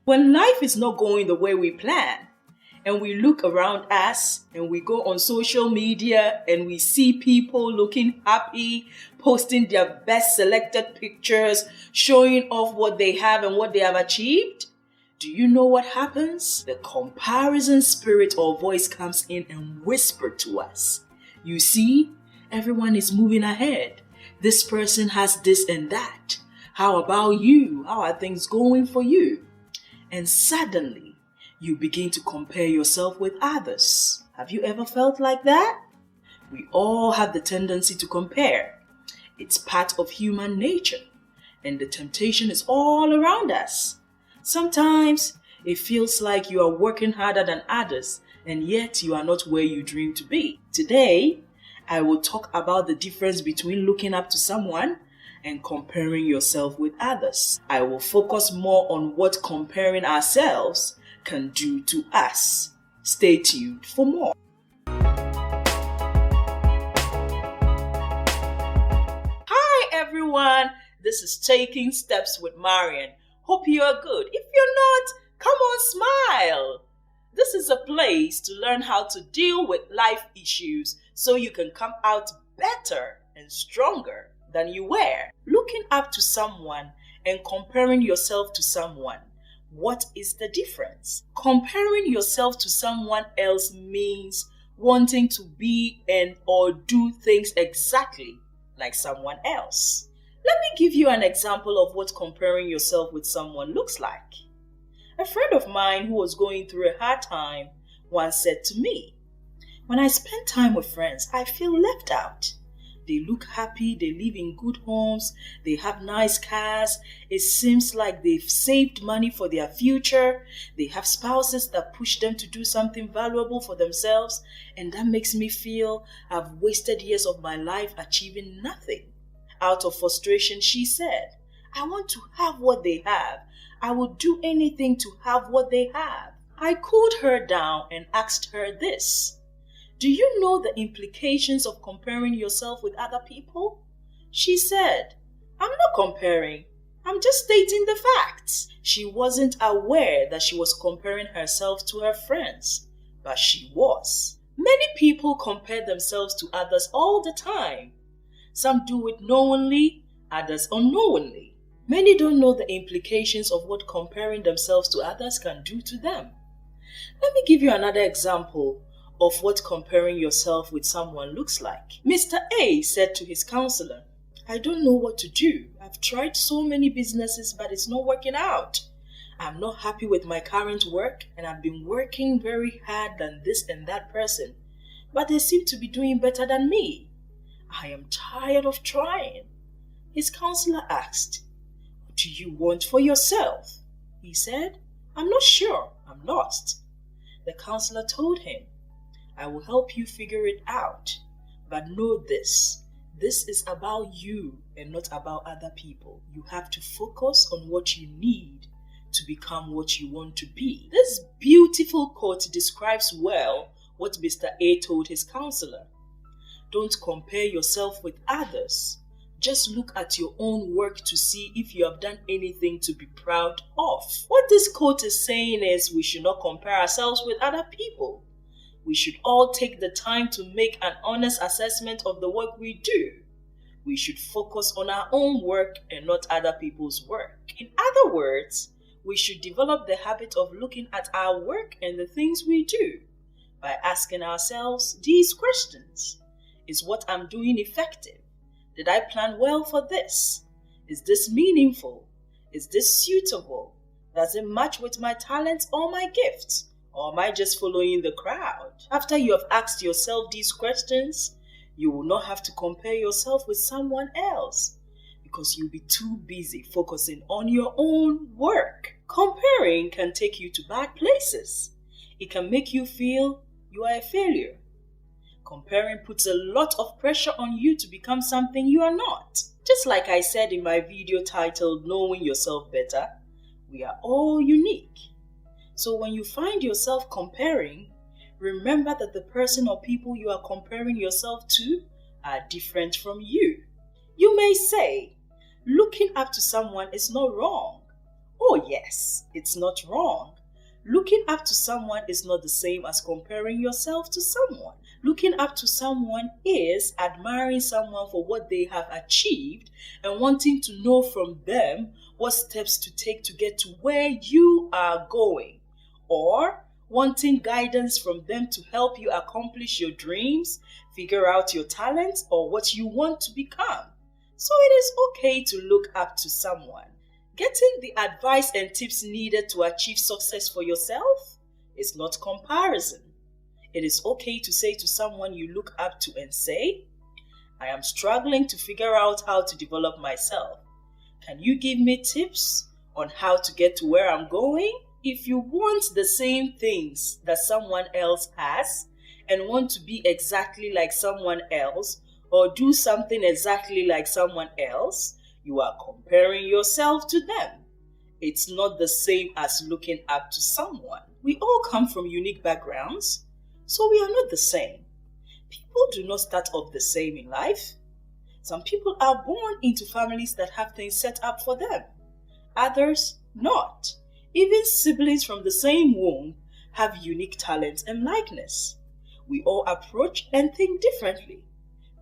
When life is not going the way we plan, and we look around us and we go on social media and we see people looking happy, posting their best selected pictures, showing off what they have and what they have achieved, do you know what happens? The comparison spirit or voice comes in and whispers to us. You see, everyone is moving ahead. This person has this and that. How about you? How are things going for you? And suddenly, you begin to compare yourself with others. Have you ever felt like that? We all have the tendency to compare. It's part of human nature, and the temptation is all around us. Sometimes it feels like you are working harder than others, and yet you are not where you dream to be. Today, I will talk about the difference between looking up to someone and comparing yourself with others. I will focus more on what comparing ourselves can do to us. Stay tuned for more. Hi everyone, this is Taking Steps with Marian. Hope you are good. If you're not, come on, smile. This is a place to learn how to deal with life issues so you can come out better and stronger than you were. Looking up to someone and comparing yourself to someone. What is the difference? Comparing yourself to someone else means wanting to be and or do things exactly like someone else. Let me give you an example of what comparing yourself with someone looks like. A friend of mine who was going through a hard time once said to me, "When I spend time with friends, I feel left out. They look happy, they live in good homes, they have nice cars, it seems like they've saved money for their future, they have spouses that push them to do something valuable for themselves, and that makes me feel I've wasted years of my life achieving nothing." Out of frustration, she said, "I want to have what they have. I would do anything to have what they have." I cooled her down and asked her this. Do you know the implications of comparing yourself with other people? She said, "I'm not comparing. I'm just stating the facts." She wasn't aware that she was comparing herself to her friends, but she was. Many people compare themselves to others all the time. Some do it knowingly, others unknowingly. Many don't know the implications of what comparing themselves to others can do to them. Let me give you another example of what comparing yourself with someone looks like. Mr. A said to his counselor, "I don't know what to do. I've tried so many businesses, but it's not working out. I'm not happy with my current work, and I've been working very hard than this and that person, but they seem to be doing better than me. I am tired of trying." His counselor asked, "What do you want for yourself?" He said, "I'm not sure. I'm lost." The counselor told him, "I will help you figure it out, but know this. This is about you and not about other people. You have to focus on what you need to become what you want to be." This beautiful quote describes well what Mr. A told his counselor. Don't compare yourself with others. Just look at your own work to see if you have done anything to be proud of. What this quote is saying is we should not compare ourselves with other people. We should all take the time to make an honest assessment of the work we do. We should focus on our own work and not other people's work. In other words, we should develop the habit of looking at our work and the things we do by asking ourselves these questions. Is what I'm doing effective? Did I plan well for this? Is this meaningful? Is this suitable? Does it match with my talents or my gifts? Or am I just following the crowd? After you have asked yourself these questions, you will not have to compare yourself with someone else because you'll be too busy focusing on your own work. Comparing can take you to bad places. It can make you feel you are a failure. Comparing puts a lot of pressure on you to become something you are not. Just like I said in my video titled Knowing Yourself Better, we are all unique. So when you find yourself comparing, remember that the person or people you are comparing yourself to are different from you. You may say, looking up to someone is not wrong, Oh, yes, it's not wrong. Looking up to someone is not the same as comparing yourself to someone. Looking up to someone is admiring someone for what they have achieved and wanting to know from them what steps to take to get to where you are going, or wanting guidance from them to help you accomplish your dreams, figure out your talents, or what you want to become. So it is okay to look up to someone. Getting the advice and tips needed to achieve success for yourself is not comparison. It is okay to say to someone you look up to and say, I am struggling to figure out how to develop myself. Can you give me tips on how to get to where I'm going? If you want the same things that someone else has and want to be exactly like someone else or do something exactly like someone else, you are comparing yourself to them. It's not the same as looking up to someone. We all come from unique backgrounds, so we are not the same. People do not start off the same in life. Some people are born into families that have things set up for them. Others not. Even siblings from the same womb have unique talents and likeness. We all approach and think differently.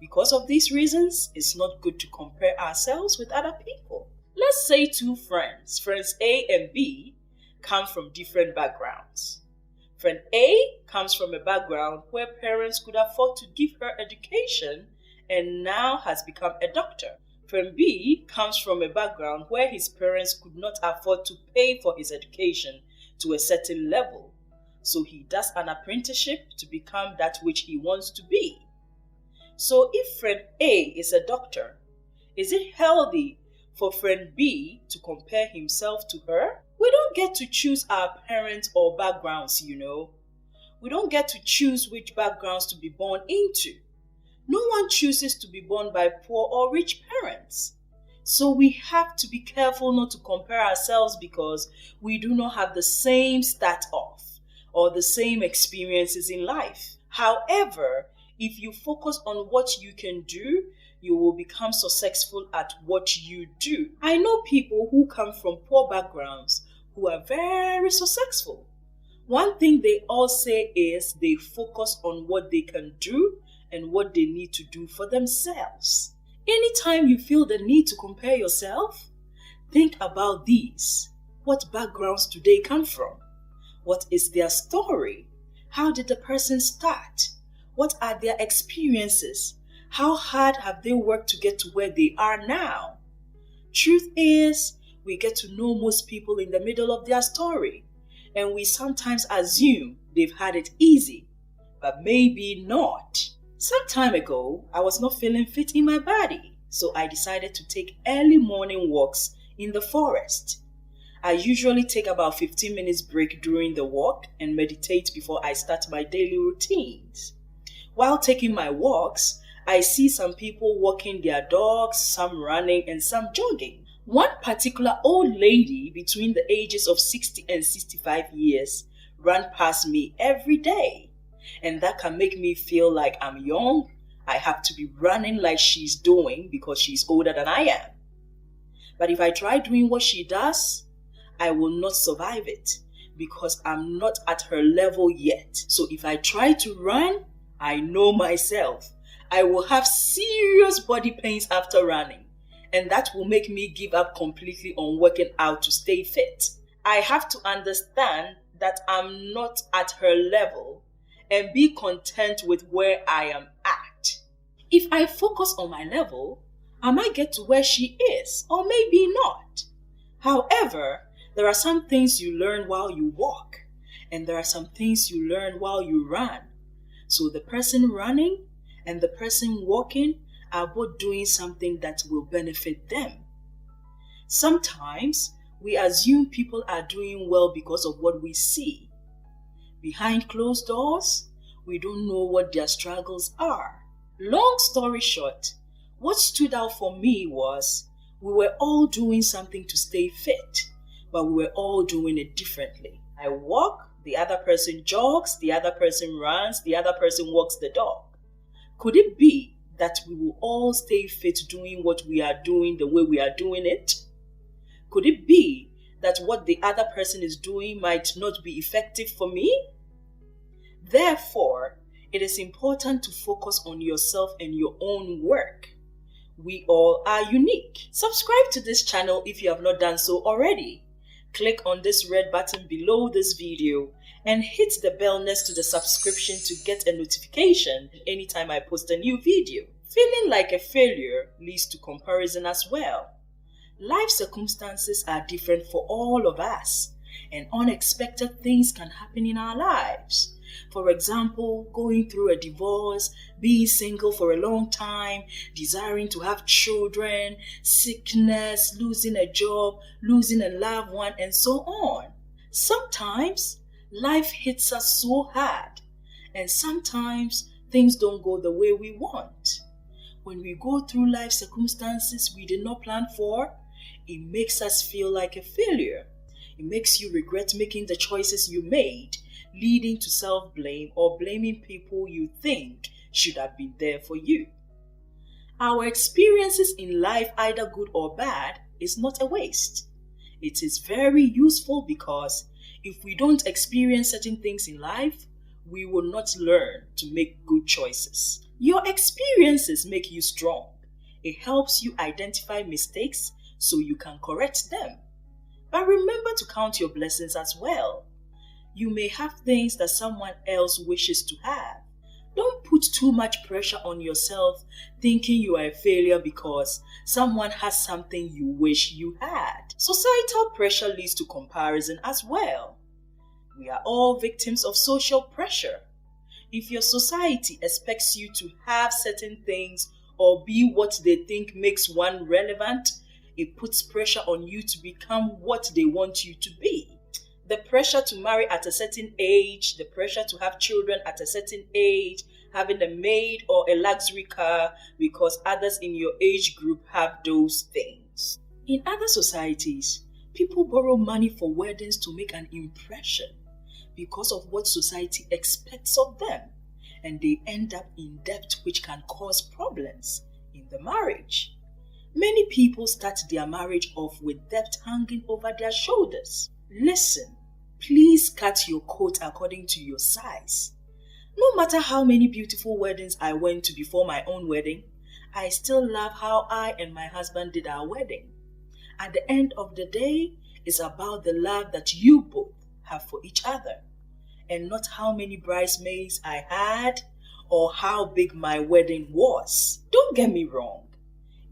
Because of these reasons, it's not good to compare ourselves with other people. Let's say two friends A and B, come from different backgrounds. Friend A comes from a background where parents could afford to give her education and now has become a doctor. Friend B comes from a background where his parents could not afford to pay for his education to a certain level, so he does an apprenticeship to become that which he wants to be. So if friend A is a doctor, is it healthy for friend B to compare himself to her? We don't get to choose our parents or backgrounds, you know. We don't get to choose which backgrounds to be born into. No one chooses to be born by poor or rich parents. So we have to be careful not to compare ourselves because we do not have the same start off or the same experiences in life. However, if you focus on what you can do, you will become successful at what you do. I know people who come from poor backgrounds who are very successful. One thing they all say is they focus on what they can do and what they need to do for themselves. Anytime you feel the need to compare yourself, think about these. What backgrounds do they come from? What is their story? How did the person start? What are their experiences? How hard have they worked to get to where they are now? Truth is, we get to know most people in the middle of their story, and we sometimes assume they've had it easy, but maybe not. Some time ago, I was not feeling fit in my body, so I decided to take early morning walks in the forest. I usually take about 15 minutes break during the walk and meditate before I start my daily routines. While taking my walks, I see some people walking their dogs, some running, and some jogging. One particular old lady between the ages of 60 and 65 years ran past me every day. And that can make me feel like I'm young. I have to be running like she's doing because she's older than I am. But if I try doing what she does, I will not survive it because I'm not at her level yet. So if I try to run, I know myself. I will have serious body pains after running, and that will make me give up completely on working out to stay fit. I have to understand that I'm not at her level and be content with where I am at. If I focus on my level, I might get to where she is, or maybe not. However, there are some things you learn while you walk, and there are some things you learn while you run. So the person running and the person walking are both doing something that will benefit them. Sometimes we assume people are doing well because of what we see. Behind closed doors, we don't know what their struggles are. Long story short, what stood out for me was we were all doing something to stay fit, but we were all doing it differently. I walk, the other person jogs, the other person runs, the other person walks the dog. Could it be that we will all stay fit doing what we are doing the way we are doing it? Could it be that what the other person is doing might not be effective for me? Therefore, it is important to focus on yourself and your own work. We all are unique. Subscribe to this channel if you have not done so already. Click on this red button below this video and hit the bell next to the subscription to get a notification anytime I post a new video. Feeling like a failure leads to comparison as well. Life circumstances are different for all of us, and unexpected things can happen in our lives. For example, going through a divorce, being single for a long time, desiring to have children, sickness, losing a job, losing a loved one, and so on. Sometimes life hits us so hard, and sometimes things don't go the way we want. When we go through life circumstances we did not plan for, it makes us feel like a failure. It makes you regret making the choices you made, leading to self-blame or blaming people you think should have been there for you. Our experiences in life, either good or bad, is not a waste. It is very useful because if we don't experience certain things in life, we will not learn to make good choices. Your experiences make you strong. It helps you identify mistakes so you can correct them. But remember to count your blessings as well. You may have things that someone else wishes to have. Don't put too much pressure on yourself thinking you are a failure because someone has something you wish you had. Societal pressure leads to comparison as well. We are all victims of social pressure. If your society expects you to have certain things or be what they think makes one relevant, it puts pressure on you to become what they want you to be. The pressure to marry at a certain age, the pressure to have children at a certain age, having a maid or a luxury car because others in your age group have those things. In other societies, people borrow money for weddings to make an impression because of what society expects of them, and they end up in debt which can cause problems in the marriage. Many people start their marriage off with debt hanging over their shoulders. Listen, please cut your coat according to your size. No matter how many beautiful weddings I went to before my own wedding, I still love how I and my husband did our wedding. At the end of the day, it's about the love that you both have for each other, and not how many bridesmaids I had or how big my wedding was. Don't get me wrong.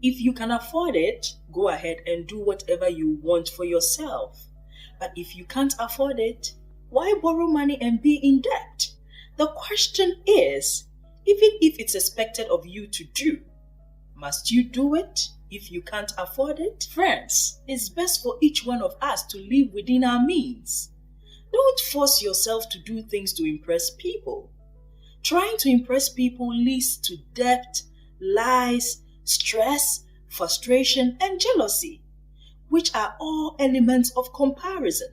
If you can afford it, go ahead and do whatever you want for yourself. But if you can't afford it, why borrow money and be in debt? The question is, even if it's expected of you to do, must you do it if you can't afford it? Friends, it's best for each one of us to live within our means. Don't force yourself to do things to impress people. Trying to impress people leads to debt, lies, stress, frustration, and jealousy, which are all elements of comparison.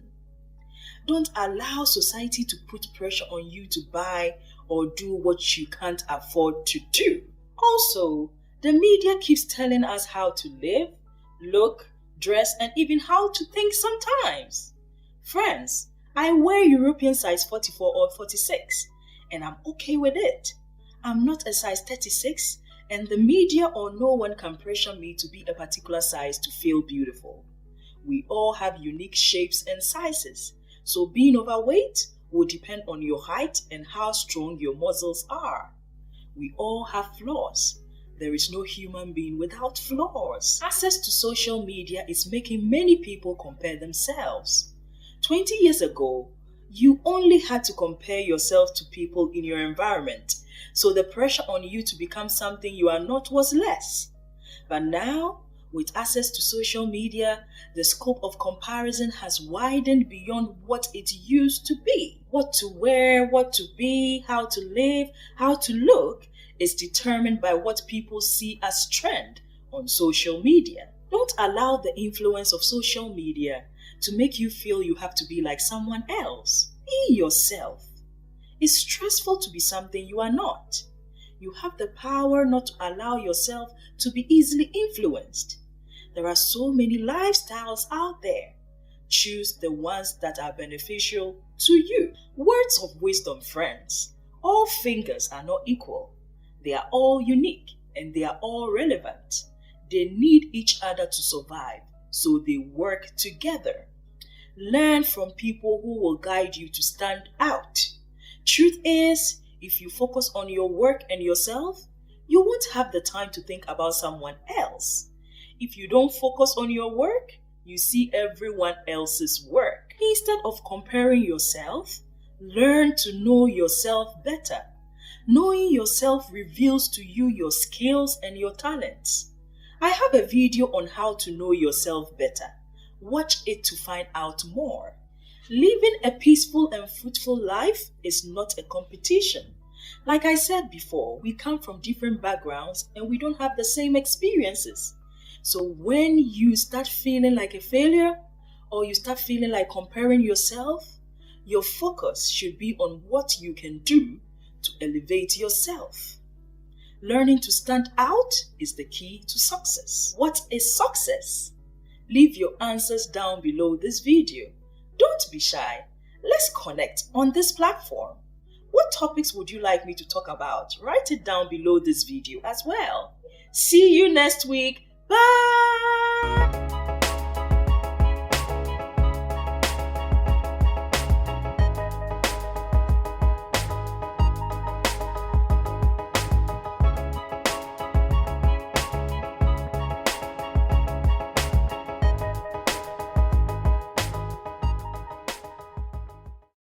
Don't allow society to put pressure on you to buy or do what you can't afford to do. Also, the media keeps telling us how to live, look, dress, and even how to think sometimes. Friends, I wear European size 44 or 46, and I'm okay with it. I'm not a size 36, and the media or no one can pressure me to be a particular size to feel beautiful. We all have unique shapes and sizes, so being overweight will depend on your height and how strong your muscles are. We all have flaws. There is no human being without flaws. Access to social media is making many people compare themselves. 20 years ago, you only had to compare yourself to people in your environment, so the pressure on you to become something you are not was less. But now, with access to social media, the scope of comparison has widened beyond what it used to be. What to wear, what to be, how to live, how to look is determined by what people see as trend on social media. Don't allow the influence of social media to make you feel you have to be like someone else. Be yourself. It's stressful to be something you are not. You have the power not to allow yourself to be easily influenced. There are so many lifestyles out there. Choose the ones that are beneficial to you. Words of wisdom, friends. All fingers are not equal. They are all unique and they are all relevant. They need each other to survive, so they work together. Learn from people who will guide you to stand out. Truth is, if you focus on your work and yourself, you won't have the time to think about someone else. If you don't focus on your work, you see everyone else's work. Instead of comparing yourself, learn to know yourself better. Knowing yourself reveals to you your skills and your talents. I have a video on how to know yourself better. Watch it to find out more. Living a peaceful and fruitful life is not a competition. Like I said before, we come from different backgrounds and we don't have the same experiences. So when you start feeling like a failure or you start feeling like comparing yourself, your focus should be on what you can do to elevate yourself. Learning to stand out is the key to success. What is success? Leave your answers down below this video. Don't be shy. Let's connect on this platform. What topics would you like me to talk about? Write it down below this video as well. See you next week. Bye!